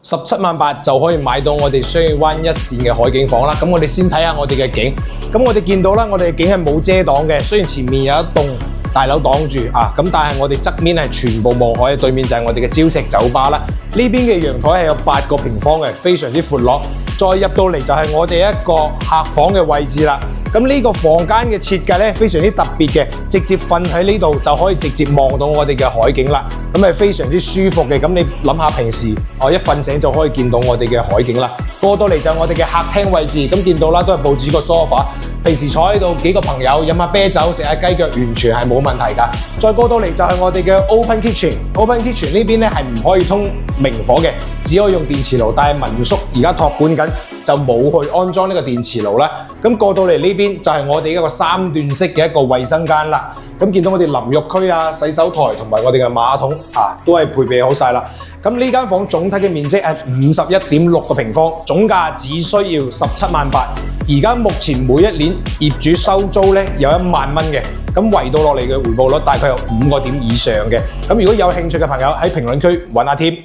17.8萬就可以買到我哋商業灣一線嘅海景房啦。咁我哋先睇下我哋嘅景。咁我哋見到啦，我哋嘅景係冇遮擋嘅，雖然前面有一棟大樓擋住啊，咁但係我哋側面係全部望海，對面就係我哋嘅礁石酒吧啦。呢邊嘅陽台係有8個平方嘅，非常之闊落。再入到嚟就係我哋一個客房嘅位置啦。咁呢個房間嘅設計咧非常之特別嘅，直接瞓喺呢度就可以直接望到我哋嘅海景啦。咁係非常之舒服嘅。咁你諗下平時一瞓醒就可以見到我哋嘅海景啦。過到嚟就係我哋嘅客廳位置，咁見到啦都係佈置個 sofa， 平時坐喺度幾個朋友飲下啤酒食下雞腳，完全係冇問題㗎。再過到嚟就係我哋嘅 open kitchen。open kitchen 呢邊咧係唔可以通明火嘅，只可以用電磁爐，但係民宿而家託管緊就冇去安裝呢個電磁爐啦。咁過到嚟呢邊就係我哋一個3段式嘅一個衛生間啦。咁見到我哋淋浴區啊、洗手台同埋我哋嘅馬桶啊，都係配備好晒啦。咁呢間房總體嘅面積係51.6個平方，總價只需要17.8萬。而家目前每一年業主收租咧有1萬蚊嘅，咁圍到落嚟嘅回報率大概有5個點以上嘅。咁如果有興趣嘅朋友喺評論區揾阿添。